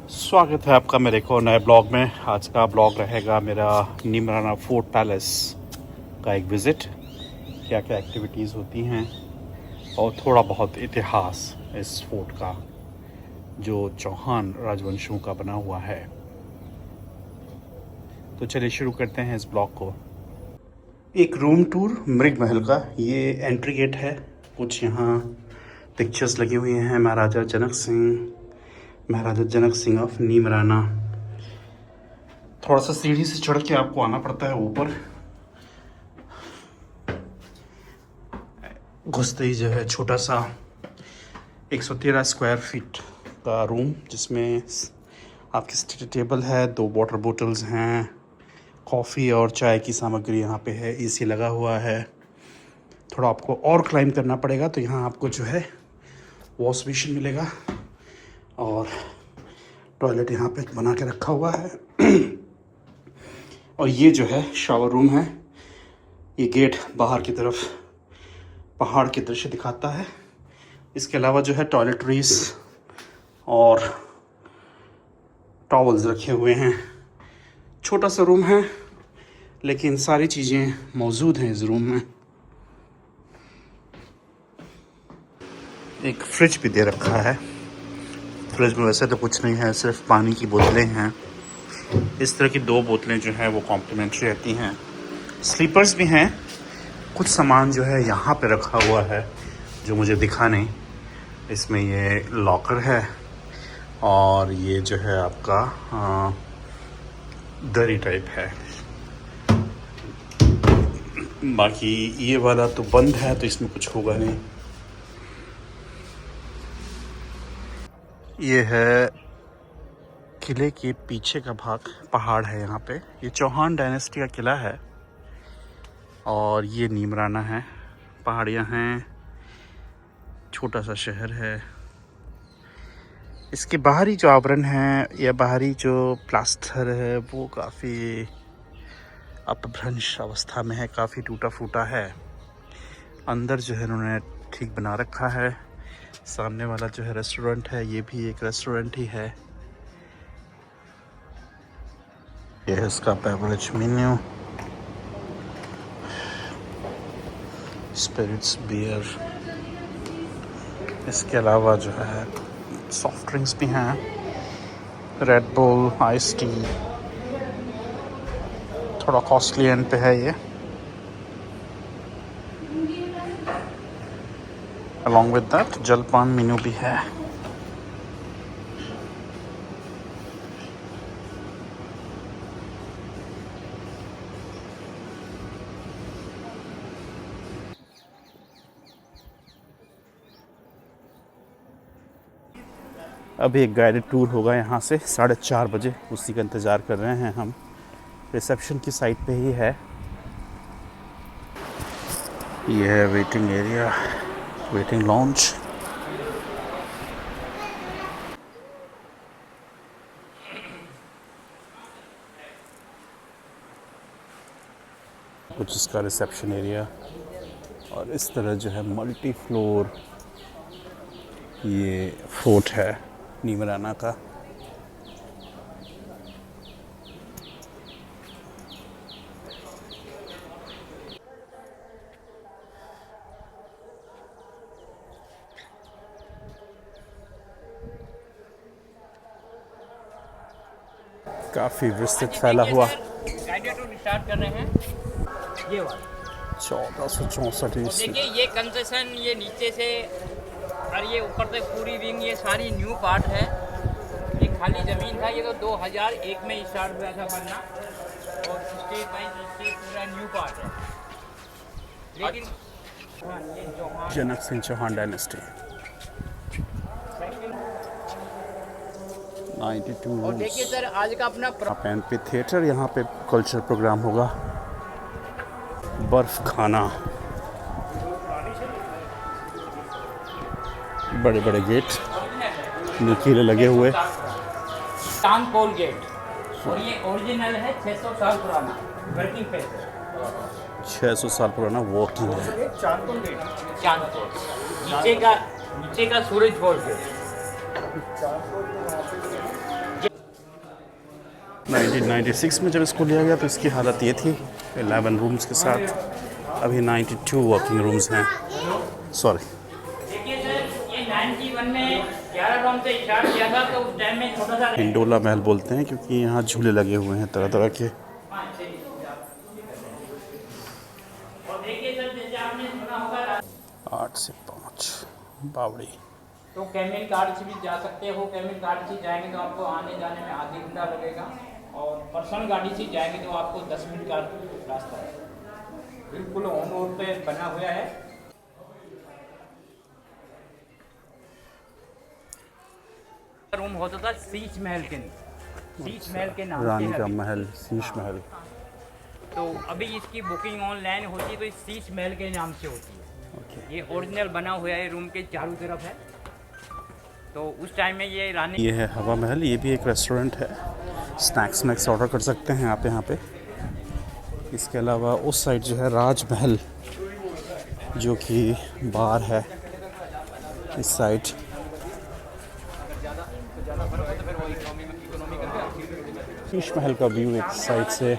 स्वागत है आपका मेरे को नए ब्लॉग में। आज का ब्लॉग रहेगा मेरा नीमराना फोर्ट पैलेस का एक विज़िट, क्या क्या एक्टिविटीज़ होती हैं और थोड़ा बहुत इतिहास इस फोर्ट का जो चौहान राजवंशों का बना हुआ है। तो चलिए शुरू करते हैं इस ब्लॉग को। एक रूम टूर मृग महल का, ये एंट्री गेट है। कुछ यहाँ पिक्चर्स लगी हुई हैं महाराजा जनक सिंह ऑफ नीमराना। थोड़ा सा सीढ़ी से चढ़ के आपको आना पड़ता है ऊपर। घुसते ही जो है छोटा सा 113 स्क्वायर फीट का रूम, जिसमें आपकी स्टडी टेबल है, 2 वाटर बोतल्स हैं, कॉफ़ी और चाय की सामग्री यहाँ पे है, एसी लगा हुआ है। थोड़ा आपको और क्लाइम करना पड़ेगा तो यहाँ आपको जो है वॉश बेसिन मिलेगा और टॉयलेट यहाँ पे बना के रखा हुआ है। और ये जो है शावर रूम है। ये गेट बाहर की तरफ पहाड़ के दृश्य दिखाता है। इसके अलावा जो है टॉयलेटरीज और टॉवल्स रखे हुए हैं। छोटा सा रूम है लेकिन सारी चीज़ें मौजूद हैं इस रूम में। एक फ्रिज भी दे रखा है। फ्रिज में वैसे तो कुछ नहीं है, सिर्फ पानी की बोतलें हैं। इस तरह की 2 बोतलें जो हैं वो कॉम्प्लीमेंट्री रहती हैं। स्लीपर्स भी हैं। कुछ सामान जो है यहाँ पे रखा हुआ है जो मुझे दिखा नहीं। इसमें ये लॉकर है और ये जो है आपका दरी टाइप है। बाकी ये वाला तो बंद है तो इसमें कुछ होगा नहीं। ये है किले के पीछे का भाग, पहाड़ है यहाँ पे। ये चौहान डायनेस्टी का किला है और ये नीमराना है। पहाड़ियाँ हैं, छोटा सा शहर है। इसके बाहरी जो आवरण है या बाहरी जो प्लास्टर है वो काफ़ी अपभ्रंश अवस्था में है, काफ़ी टूटा फूटा है। अंदर जो है उन्होंने ठीक बना रखा है। सामने वाला जो है रेस्टोरेंट है, ये भी एक रेस्टोरेंट ही है। ये है इसका बेवरेज मेन्यू, स्पिरिट्स, बियर। इसके अलावा जो है सॉफ्ट ड्रिंक्स भी हैं, रेड बुल, आइस टी। थोड़ा कॉस्टली एंड पे है ये। अलॉन्ग विद दैट जलपान मेन्यू भी है। अभी एक गाइडेड टूर होगा यहाँ से 4:30 बजे, उसी का इंतज़ार कर रहे हैं हम। रिसेप्शन की साइड पे ही है। ये है वेटिंग एरिया, वेटिंग लॉन्च। कुछ इसका रिसेप्शन एरिया और इस तरह जो है मल्टी फ्लोर ये फोर्ट है नीमराना का। काफ़ी विस्तृत फैला हुआ। गाइडेड टूर स्टार्ट कर रहे हैं। ये वाला 1464 देखिए, ये कंसेशन ये नीचे से और ये ऊपर तक पूरी विंग, ये सारी न्यू पार्ट है। ये खाली ज़मीन था, ये तो 2001 में स्टार्ट हुआ था बनना और स्टेट बाई स्टेट पूरा न्यू पार्ट है। लेकिन हाँ, ये चौहान जनक सिंह चौहान डायनेस्टी 92। और देखिए सर, आज का अपना एम्पी थिएटर, यहाँ पे कल्चर प्रोग्राम होगा। बर्फ खाना, बड़े बड़े गेट नुकीले लगे हुए। टाउन पोल गेट और ये ओरिजिनल है, 600 साल पुराना वर्किंग फेस है। 600 साल पुराना वर्किंग है। चांद पोल नीचे का सूरज पोल गेट। 1996 में जब इसको लिया गया तो इसकी हालत ये थी, 11 रूम्स के साथ। अभी 92 वर्किंग रूम्स हैं। सॉरी, देखिए सर, ये 91 में 11 रूम से स्टार्ट किया था, तो उस टाइम में छोटा सा हिंडोला महल बोलते हैं क्योंकि यहाँ झूले लगे हुए हैं तरह तरह के। और देखिए सर, जैसे आपने सुना होगा 8 से 5 बावड़ी। तो कैमिल कार्ड से भी जा सकते हो। कैमिल कार्ड से जाएंगे तो आपको आने जाने में आधी घंटा लगेगा, और पर्सनल गाड़ी से जाएंगे तो आपको 10 मिनट का रास्ता है। बिल्कुल ऑन रोड पे बना हुआ है। रूम होता था शीश महल के नाम रानी से का अभी। महल, शीश महल। तो अभी इसकी बुकिंग ऑनलाइन होती है तो इस शीश महल के नाम से होती है। ये ओरिजिनल बना हुआ है, रूम के चारों तरफ है। तो उस टाइम में ये रानी, ये है हवा महल, ये भी एक रेस्टोरेंट है। स्नैक्स ऑर्डर कर सकते हैं आप यहाँ पे। इसके अलावा उस साइड जो है राजमहल, जो कि बार है इस साइड। शीश महल का व्यू एक साइड से,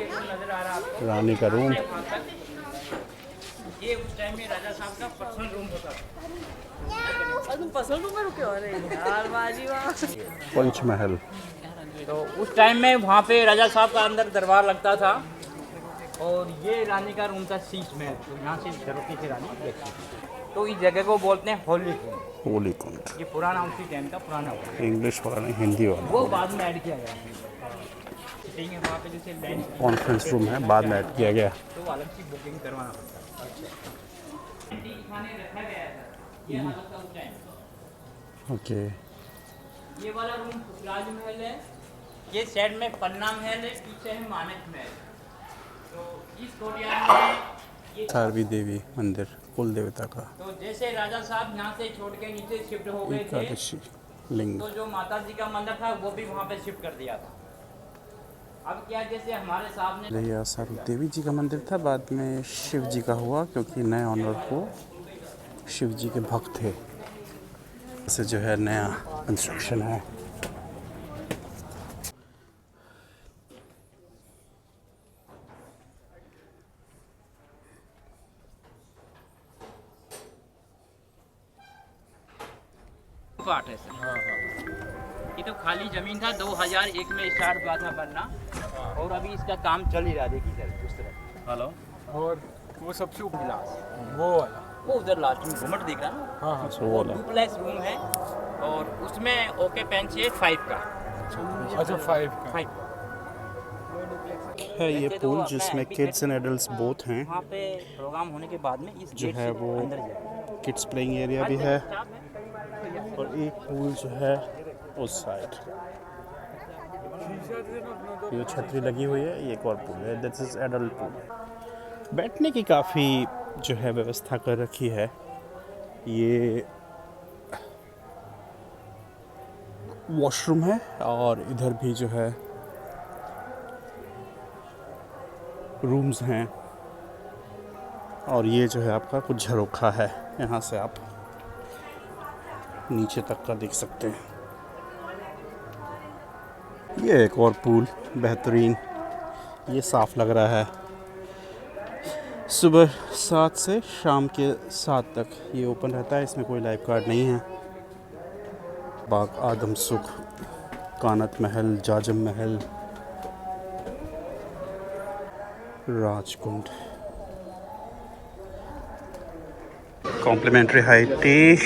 रानी का रूम। ये उस टाइम में राजा साहब का पर्सनल रूम होता था। और तुम पर्सनल रूम में रुके हो? अरे यार बाजी वाह। पंचमहल। तो उस टाइम में वहाँ पे राजा साहब का अंदर दरबार लगता था। और ये रानी का रूम था शीश महल, तो यहाँ से झरोखे से रानी देखती थी। तो इस जगह को बोलते हैं होली कुंड। होली कुंड। ये पुराना उसी टाइम का पुराना हुआ, इंग्लिश वाला नहीं, हिंदी वाला। वो बाद में ऐड किया गया। सिटिंग है वहाँ पे, जैसे लैंड कॉन्फ्रेंस रूम है, बाद में ऐड किया गया। तो अलग से बुकिंग करवाना पड़ता है। खाने रखा गया है सर, ये हालत था उस टाइम। ओके। ये वाला रूम राजमहल है। ये साइड में पन्ना महल है, पीछे है मानक महल। तो इस कोरिया में ये सारवी देवी मंदिर, कुल देवता का। तो जैसे राजा साहब यहाँ से छोड़ के नीचे शिफ्ट हो गए थे, एकादशी लिंग। तो जो माता जी का मंदिर था वो भी वहाँ पे शिफ्ट कर दिया था। अब क्या, जैसे हमारे साहब ने यह सारवी देवी जी का मंदिर था, बाद में शिव जी का हुआ क्योंकि नए ऑनर को शिव जी के भक्त थे। इसे जो है नया कंस्ट्रक्शन है। पार्ट है सर। ये तो खाली जमीन था, 2001 में स्टार्ट हुआ था बनना, और अभी इसका काम चल ही रहा है। देखिए सर उस तरफ। हेलो। और वो सबसे गिलास वो वाला, वो उधर लास्ट में घुमट दिख रहा ना, हाँ हाँ। वो डुप्लेक्स रूम है, और उसमें ओके पेंची है 5 का। अच्छा 5 का। 5 है ये पूल जिसमें किड्स एंड एडल्ट्स बोथ हैं। वहाँ पे प्रोग्राम होने के बाद में इस जो गेट है से वो अंदर जाए। किड्स प्लेइंग एरिया भी है, और एक पूल जो है उस साइड। ये छतरी लगी हुई है, ये एक और पूल है, दिस इज एडल्ट पूल। बैठने की काफ़ी जो है व्यवस्था कर रखी है। ये वॉशरूम है, और इधर भी जो है रूम्स हैं, और ये जो है आपका कुछ झरोखा है, यहाँ से आप नीचे तक का देख सकते हैं। ये एक और पूल बेहतरीन, ये साफ लग रहा है। सुबह 7 से शाम के 7 तक ये ओपन रहता है, इसमें कोई लाइफ गार्ड नहीं है। बाग आदम सुख, कानत महल, जाजम महल, राजकुंड। कॉम्प्लीमेंट्री हाई टी,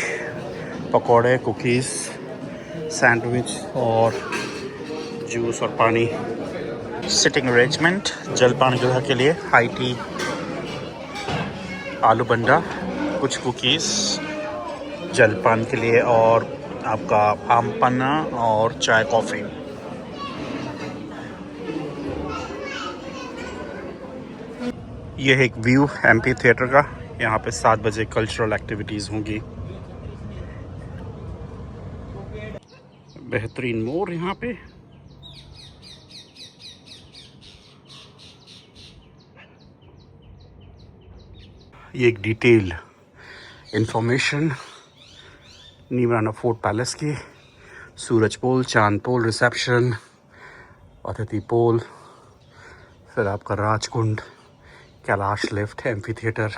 पकौड़े, कुकीज़, सैंडविच और जूस और पानी। सिटिंग अरेंजमेंट जलपान ग्रह के लिए हाई टी, आलू बंडा, कुछ कुकीज़ जलपान के लिए, और आपका आम पन्ना और चाय कॉफ़ी। यह एक व्यू एमपी थिएटर का। यहाँ पे 7 बजे कल्चरल एक्टिविटीज़ होंगी। बेहतरीन मोर यहाँ पे। ये एक detail information Neemrana fort palace की, सूरज पोल, चांद पोल, रिसेप्शन, अतिथि पोल, फिर आपका राजकुंड, कैलाश लिफ्ट, एम्फी थिएटर,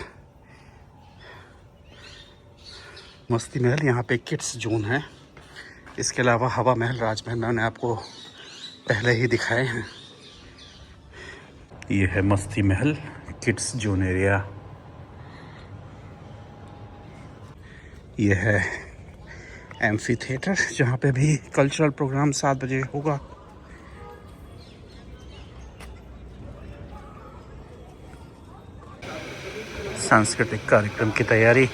मस्ती महल। यहाँ पे किड्स जोन है। इसके अलावा हवा महल, राजमहल मैंने आपको पहले ही दिखाए हैं। ये है मस्ती महल किड्स जोन एरिया। ये है एम्फी थिएटर, जहाँ पे भी कल्चरल प्रोग्राम 7 बजे होगा। सांस्कृतिक कार्यक्रम की तैयारी।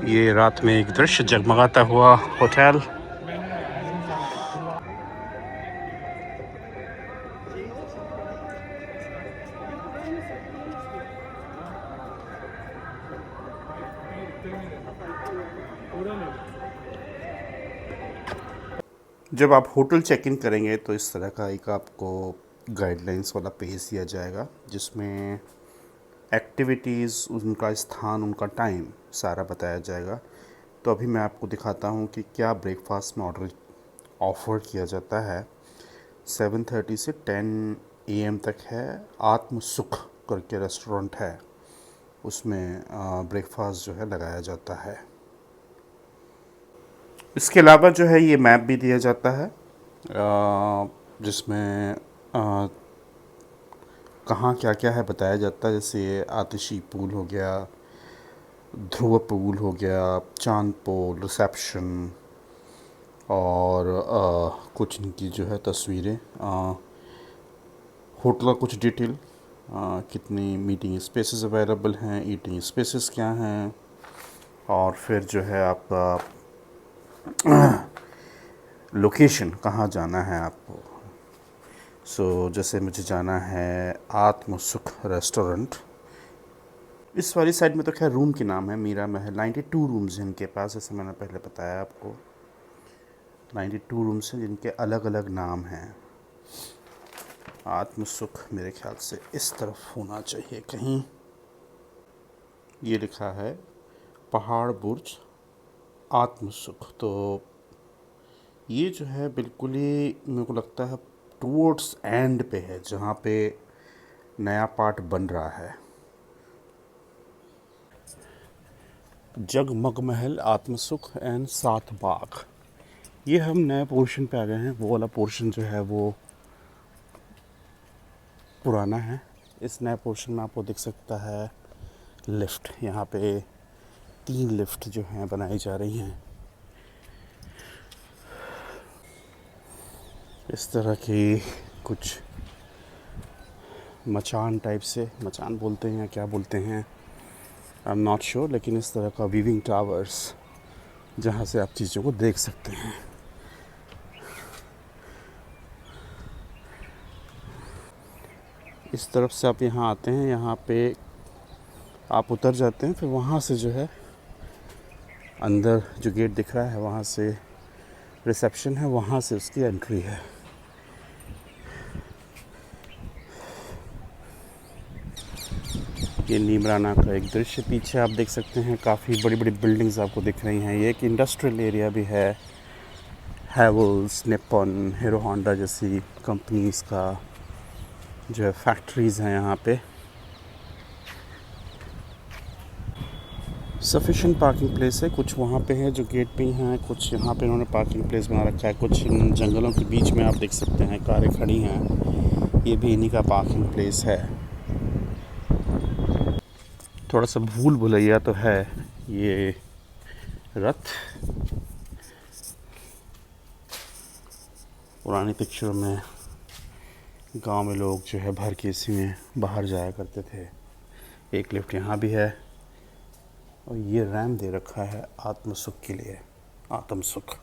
ये रात में एक दृश्य, जगमगाता हुआ होटल। जब आप होटल चेक इन करेंगे तो इस तरह का एक आपको गाइडलाइंस वाला पेज दिया जाएगा, जिसमें एक्टिविटीज़, उनका स्थान, उनका टाइम सारा बताया जाएगा। तो अभी मैं आपको दिखाता हूँ कि क्या ब्रेकफास्ट में ऑफ़र किया जाता है। 7:30 से 10 AM तक है। आत्म सुख करके रेस्टोरेंट है, उसमें ब्रेकफास्ट जो है लगाया जाता है। इसके अलावा जो है ये मैप भी दिया जाता है, जिसमें कहाँ क्या क्या है बताया जाता है। जैसे आतिशी पूल हो गया, ध्रुव पूल हो गया, चांद पोल, रिसेप्शन, और कुछ इनकी जो है तस्वीरें, होटल का कुछ डिटेल, कितनी मीटिंग स्पेसेस अवेलेबल हैं, ईटिंग स्पेसेस क्या हैं, और फिर जो है आपका लोकेशन कहाँ जाना है आपको। जैसे मुझे जाना है आत्म सुख रेस्टोरेंट। इस वाली साइड में तो खैर रूम के नाम है मीरा महल। 92 रूम्स हैं इनके पास, जैसे मैंने पहले बताया आपको। 92 रूम्स हैं जिनके अलग अलग नाम हैं। आत्म सुख मेरे ख्याल से इस तरफ होना चाहिए कहीं। ये लिखा है पहाड़ बुर्ज आत्म सुख। तो ये जो है बिल्कुल ही मेरे को लगता है टूवर्ड्स एंड पे है, जहाँ पे नया पार्ट बन रहा है। जगमग महल, आत्म सुख एंड 7 बाग। ये हम नए पोर्शन पे आ गए हैं। वो वाला पोर्शन जो है वो पुराना है। इस नए पोर्शन में आपको दिख सकता है लिफ्ट। यहाँ पे 3 लिफ्ट जो हैं बनाई जा रही हैं। इस तरह की कुछ मचान टाइप से, मचान बोलते हैं या क्या बोलते हैं, आई एम नॉट श्योर, लेकिन इस तरह का वीविंग टावर्स जहाँ से आप चीज़ों को देख सकते हैं। इस तरफ से आप यहाँ आते हैं, यहाँ पे आप उतर जाते हैं, फिर वहाँ से जो है अंदर जो गेट दिख रहा है वहाँ से रिसेप्शन है, वहाँ से उसकी एंट्री है। ये नीमराना का एक दृश्य पीछे आप देख सकते हैं। काफ़ी बड़ी बड़ी बिल्डिंग्स आपको दिख रही हैं। ये एक इंडस्ट्रियल एरिया भी है, हैवल्स, निप्पॉन, हीरो होंडा जैसी कंपनीज़ का जो है फैक्ट्रीज़ हैं यहाँ पे। सफिशिएंट पार्किंग प्लेस है, कुछ वहाँ पे हैं जो गेट पे ही हैं, कुछ यहाँ पे इन्होंने पार्किंग प्लेस बना रखा है, कुछ इन जंगलों के बीच में आप देख सकते हैं कारें खड़ी हैं, ये भी इन्हीं का पार्किंग प्लेस है। थोड़ा सा भूल भुलैया तो है ये रथ, पुरानी पिक्चर में गांव में लोग जो है भर के इसी में बाहर जाया करते थे। एक लिफ्ट यहाँ भी है और ये रैम दे रखा है आत्म सुख के लिए, आत्म सुख।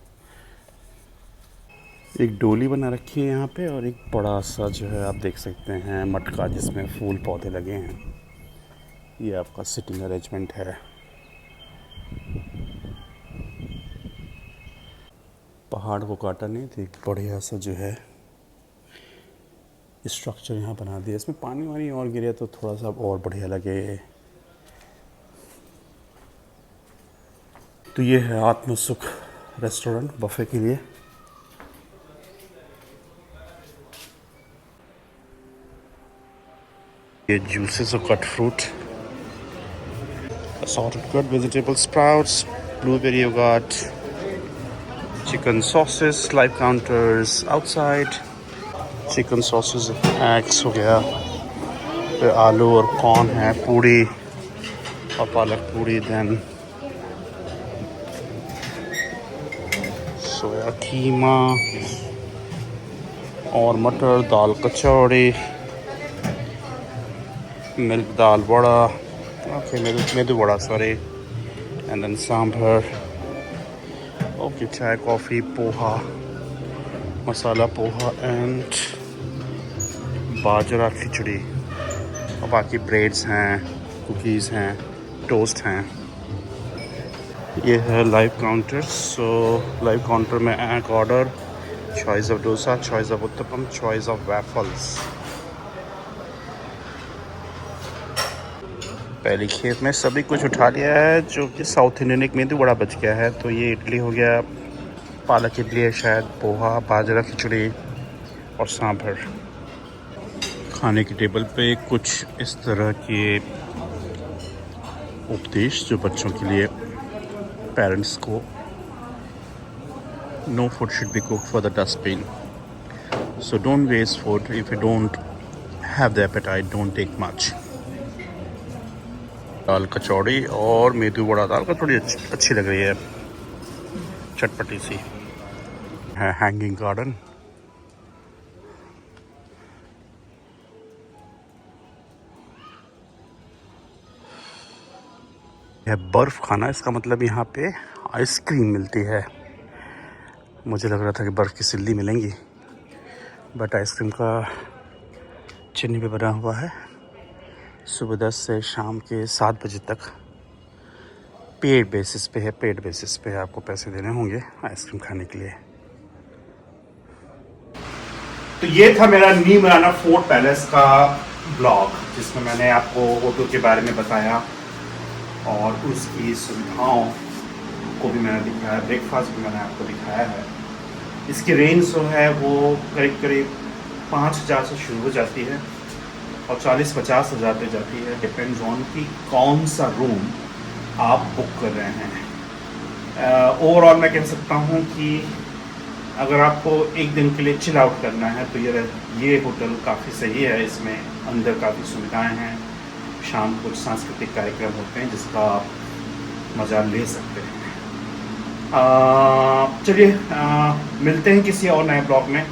एक डोली बना रखी है यहाँ पे और एक बड़ा सा जो है आप देख सकते हैं मटका जिसमें फूल पौधे लगे हैं। ये आपका सिटिंग अरेंजमेंट है। पहाड़ को काटा नहीं तो एक बढ़िया सा जो है स्ट्रक्चर यहाँ बना दिया। इसमें पानी वानी और गिरे तो थोड़ा सा और बढ़िया लगे। तो ये है आत्म सुख रेस्टोरेंट बफे के लिए। ये juices of cut fruit, assorted cut vegetable sprouts, blueberry yogurt, chicken sauces, live counters outside, chicken sauces, eggs हो गया, फिर आलू और कॉर्न है, पूड़ी और पालक पूड़ी, देन सोया कीमा और मटर, दाल कचौड़ी, मिल्क दाल vada, okay medu vada sorry, and then sambar, okay चाय कॉफ़ी, पोहा, मसाला पोहा एंड बाजरा खिचड़ी, और बाकी ब्रेड्स हैं, कुकीज़ हैं, टोस्ट हैं। ये है लाइव काउंटर। सो लाइव काउंटर में एक order, choice of dosa, choice of uttapam, choice of waffles. पहली खेप में सभी कुछ उठा लिया है, जो कि साउथ इंडियन एक मेदू बड़ा बच गया है। तो ये इडली हो गया, पालक इडली है शायद, पोहा, बाजरा खिचड़ी और सांभर। खाने की टेबल पे कुछ इस तरह के उपदेश जो बच्चों के लिए, पेरेंट्स को, no food should be cooked for the dustbin, so don't waste food, if you don't have the appetite don't take much. दाल कचौड़ी और मेदू वड़ा। दाल कचौड़ी अच्छी लग रही है, चटपटी सी है। हैंगिंग गार्डन, यह बर्फ़ खाना, इसका मतलब यहाँ पे आइसक्रीम मिलती है। मुझे लग रहा था कि बर्फ़ की सिल्ली मिलेंगी, बट आइसक्रीम का चिन्ह भी बना हुआ है। सुबह 10 से शाम के 7 बजे तक पेड बेसिस पे है, पेड बेसिस पे आपको पैसे देने होंगे आइसक्रीम खाने के लिए। तो ये था मेरा न्यू मराना फोर्ट पैलेस का ब्लॉग, जिसमें मैंने आपको होटल के बारे में बताया और उसकी सुविधाओं को भी मैंने दिखाया, ब्रेकफास्ट भी मैंने आपको दिखाया है। इसकी रेंज जो है वो करीब करीब 5,000 से शुरू हो जाती है और 40-50 हज़ार पे जाती है, डिपेंड्स ऑन कि कौन सा रूम आप बुक कर रहे हैं। ओवरऑल मैं कह सकता हूँ कि अगर आपको एक दिन के लिए चिल आउट करना है तो ये होटल काफ़ी सही है। इसमें अंदर काफ़ी सुविधाएं हैं, शाम को कुछ सांस्कृतिक कार्यक्रम होते हैं जिसका आप मज़ा ले सकते हैं। चलिए मिलते हैं किसी और नए ब्लॉग में।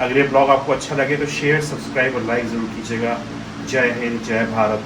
अगर ये ब्लॉग आपको अच्छा लगे तो शेयर, सब्सक्राइब और लाइक ज़रूर कीजिएगा। जय हिंद, जय भारत।